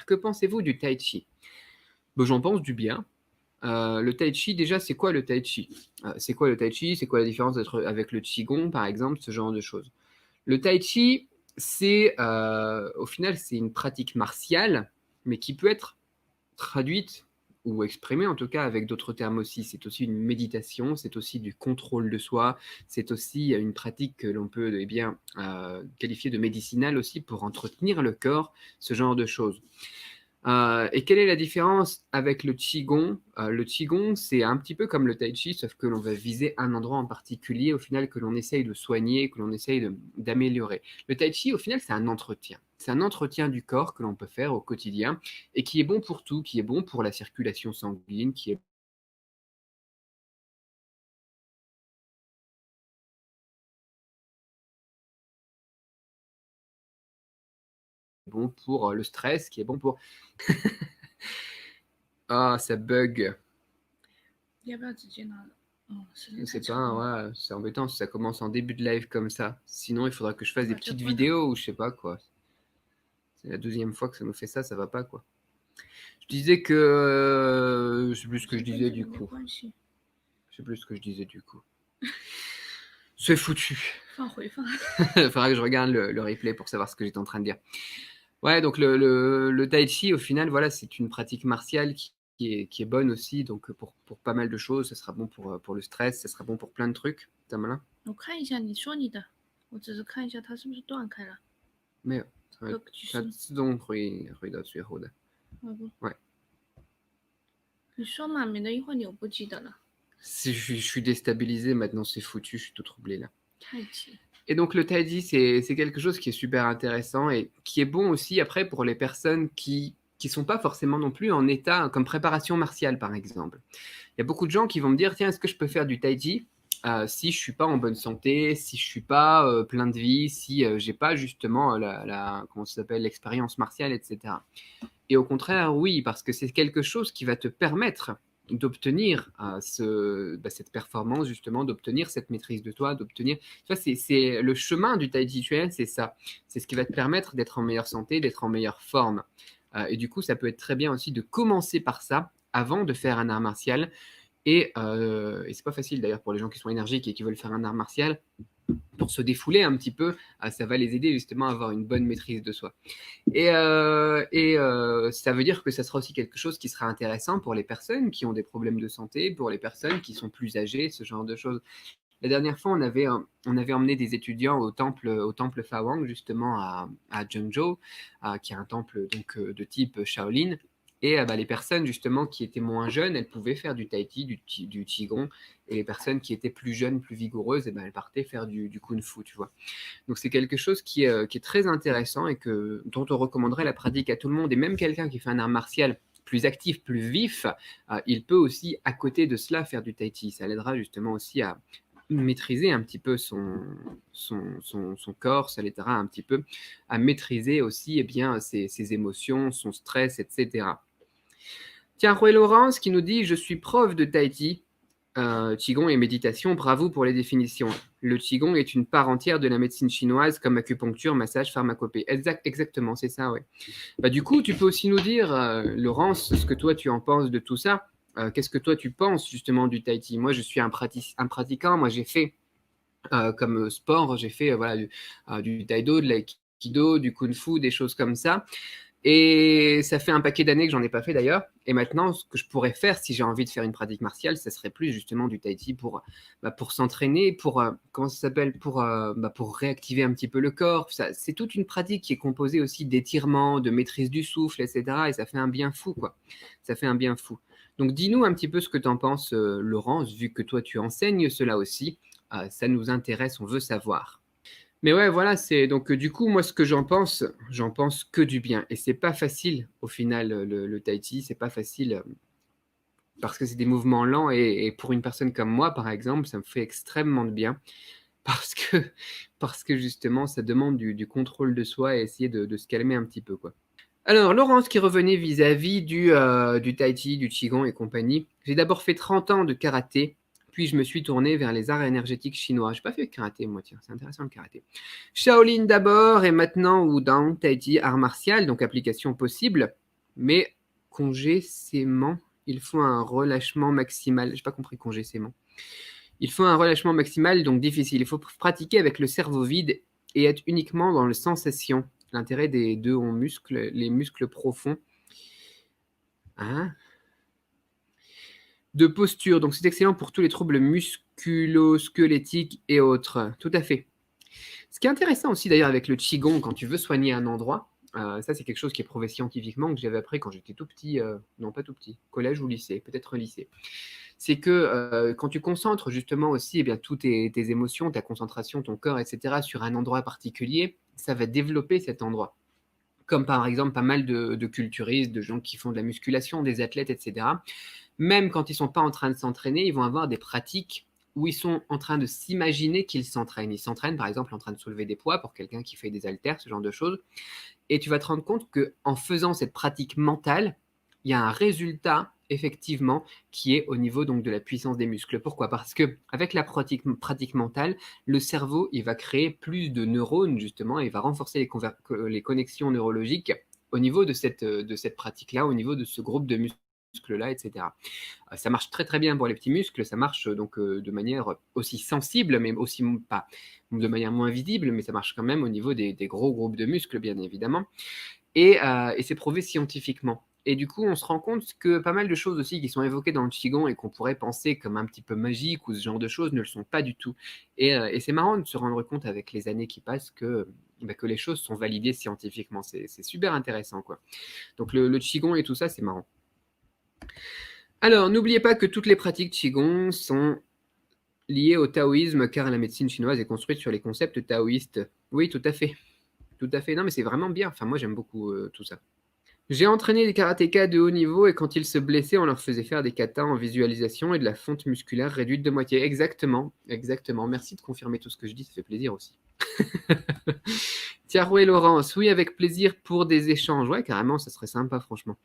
Que pensez-vous du tai chi? Bon, j'en pense du bien. Le tai chi, déjà, c'est quoi le tai chi? C'est quoi le tai chi? C'est quoi la différence avec le qigong, par exemple, ce genre de choses? Le tai chi, au final, c'est une pratique martiale, mais qui peut être traduite ou exprimée, en tout cas, avec d'autres termes aussi. C'est aussi une méditation, c'est aussi du contrôle de soi, c'est aussi une pratique que l'on peut bien qualifier de médicinale aussi pour entretenir le corps, ce genre de choses. Et quelle est la différence avec le Qigong? Le Qigong, c'est un petit peu comme le Tai Chi, sauf que l'on va viser un endroit en particulier, au final, que l'on essaye de soigner, que l'on essaye d'améliorer. Le Tai Chi, au final, c'est un entretien. C'est un entretien du corps que l'on peut faire au quotidien et qui est bon pour tout, qui est bon pour la circulation sanguine, qui est bon pour le stress, qui est bon pour... Ah, ça bug. 要不要直接拿了？哦，实在 Je 太 sais 吵 pas, 了。 ouais, c'est embêtant si ça commence en début de live comme ça. Sinon, il faudra que je fasse des Bah, petites voilà. vidéos ou je sais pas quoi. C'est la 12e fois que ça nous fait ça va pas quoi. Je disais que... je sais plus ce que je disais du coup. 没关系， Je sais plus ce que je disais du coup. C'est foutu. 放回放。Il faudra que je regarde le replay pour savoir ce que j'étais en train de dire. Ouais, donc le tai chi, au final, voilà, c'est une pratique martiale qui est bonne aussi, donc pour pas mal de choses. Ça sera bon pour le stress, ça sera bon pour plein de trucs. T'as malin? 我看一下，你说你的，我只是看一下它是不是断开了。没有，歌曲它是，自动回到最后的。好不？Ouais. 你说嘛，免得一会儿你又不记得了。Si je suis déstabilisé, maintenant c'est foutu, je suis tout troublé là. 太极。 Et donc le tai chi, c'est quelque chose qui est super intéressant et qui est bon aussi après pour les personnes qui sont pas forcément non plus en état comme préparation martiale par exemple. Il y a beaucoup de gens qui vont me dire tiens, est-ce que je peux faire du tai chi si je suis pas en bonne santé, si je suis pas plein de vie, si j'ai pas justement comment ça s'appelle, l'expérience martiale, etc. Et au contraire, oui, parce que c'est quelque chose qui va te permettre d'obtenir cette performance, justement, d'obtenir cette maîtrise de toi, d'obtenir... Tu vois, c'est le chemin du tai chi chuan, c'est ça. C'est ce qui va te permettre d'être en meilleure santé, d'être en meilleure forme. Et du coup, ça peut être très bien aussi de commencer par ça avant de faire un art martial. Et c'est pas facile d'ailleurs pour les gens qui sont énergiques et qui veulent faire un art martial. Pour se défouler un petit peu, ça va les aider justement à avoir une bonne maîtrise de soi. Et ça veut dire que ça sera aussi quelque chose qui sera intéressant pour les personnes qui ont des problèmes de santé, pour les personnes qui sont plus âgées, ce genre de choses. La dernière fois, on avait emmené des étudiants au temple Fawang, justement à Zhengzhou, qui est un temple donc de type Shaolin. Et les personnes justement qui étaient moins jeunes, elles pouvaient faire du tai chi, du qigong, et les personnes qui étaient plus jeunes, plus vigoureuses, elles partaient faire du kung fu, tu vois. Donc c'est quelque chose qui est très intéressant et dont on recommanderait la pratique à tout le monde. Et même quelqu'un qui fait un art martial plus actif, plus vif, il peut aussi, à côté de cela, faire du tai chi. Ça l'aidera justement aussi à maîtriser un petit peu son corps, ça l'aidera un petit peu à maîtriser aussi ses émotions, son stress, etc. Tiens, Roué Laurence qui nous dit « Je suis prof de tai chi, Qigong et méditation, bravo pour les définitions. Le Qigong est une part entière de la médecine chinoise comme acupuncture, massage, pharmacopée. » Exactement, c'est ça, ouais. Du coup, tu peux aussi nous dire, Laurence, ce que toi tu en penses de tout ça. Qu'est-ce que toi tu penses justement du tai chi? Moi, je suis un pratiquant. Moi, j'ai fait comme sport, j'ai fait du taïdo, de l'aïkido, du kung fu, des choses comme ça. Et ça fait un paquet d'années que j'en ai pas fait d'ailleurs. Et maintenant, ce que je pourrais faire si j'ai envie de faire une pratique martiale, ça serait plus justement du tai chi pour s'entraîner, comment ça s'appelle, pour réactiver un petit peu le corps. C'est toute une pratique qui est composée aussi d'étirements, de maîtrise du souffle, etc. Et ça fait un bien fou, quoi. Ça fait un bien fou. Donc dis-nous un petit peu ce que tu en penses, Laurence, vu que toi tu enseignes cela aussi. Ça nous intéresse, on veut savoir. Mais ouais, voilà, c'est donc du coup, moi, ce que j'en pense que du bien. Et c'est pas facile, au final, le tai chi, c'est pas facile parce que c'est des mouvements lents et pour une personne comme moi, par exemple, ça me fait extrêmement de bien parce que, parce que justement, ça demande du contrôle de soi et essayer de se calmer un petit peu, quoi. Alors, Laurence qui revenait vis-à-vis du tai chi, du qigong et compagnie. J'ai d'abord fait 30 ans de karaté, puis je me suis tourné vers les arts énergétiques chinois. J'ai pas fait karaté, moi, tiens, c'est intéressant le karaté. Shaolin d'abord, et maintenant Wudang, tai chi, art martial, donc application possible. Mais congé-sément, il faut un relâchement maximal. J'ai pas compris congé-sément. Il faut un relâchement maximal, donc difficile. Il faut pratiquer avec le cerveau vide et être uniquement dans les sensations. L'intérêt des deux muscles, les muscles profonds. Hein, de posture. Donc, c'est excellent pour tous les troubles musculo-squelettiques et autres. Tout à fait. Ce qui est intéressant aussi d'ailleurs avec le Qigong, quand tu veux soigner un endroit, ça c'est quelque chose qui est prouvé scientifiquement, que j'avais appris quand j'étais tout petit, non pas tout petit, collège ou lycée, peut-être lycée. C'est que quand tu concentres justement aussi toutes tes émotions, ta concentration, ton corps, etc., sur un endroit particulier, ça va développer cet endroit. Comme par exemple pas mal de culturistes, de gens qui font de la musculation, des athlètes, etc. Même quand ils ne sont pas en train de s'entraîner, ils vont avoir des pratiques où ils sont en train de s'imaginer qu'ils s'entraînent. Ils s'entraînent par exemple en train de soulever des poids pour quelqu'un qui fait des haltères, ce genre de choses. Et tu vas te rendre compte qu'en faisant cette pratique mentale, il y a un résultat effectivement qui est au niveau donc de la puissance des muscles. Pourquoi? Parce que avec la pratique mentale, le cerveau il va créer plus de neurones justement et il va renforcer les connexions neurologiques au niveau de cette pratique-là, au niveau de ce groupe de muscles-là, etc. Ça marche très très bien pour les petits muscles, ça marche donc de manière aussi sensible, mais aussi pas de manière moins visible, mais ça marche quand même au niveau des gros groupes de muscles, bien évidemment. Et c'est prouvé scientifiquement. Et du coup, on se rend compte que pas mal de choses aussi qui sont évoquées dans le Qigong et qu'on pourrait penser comme un petit peu magique ou ce genre de choses ne le sont pas du tout. Et c'est marrant de se rendre compte avec les années qui passent que les choses sont validées scientifiquement. C'est super intéressant, quoi. Donc le Qigong et tout ça, c'est marrant. Alors, n'oubliez pas que toutes les pratiques Qigong sont liées au taoïsme, car la médecine chinoise est construite sur les concepts taoïstes. Oui, tout à fait. Tout à fait. Non, mais c'est vraiment bien. Enfin, moi, j'aime beaucoup tout ça. J'ai entraîné des karatékas de haut niveau et quand ils se blessaient, on leur faisait faire des katas en visualisation et de la fonte musculaire réduite de moitié. Exactement, exactement. Merci de confirmer tout ce que je dis, ça fait plaisir aussi. Tiaroué Laurence, oui, avec plaisir pour des échanges. Ouais, carrément, ça serait sympa, franchement.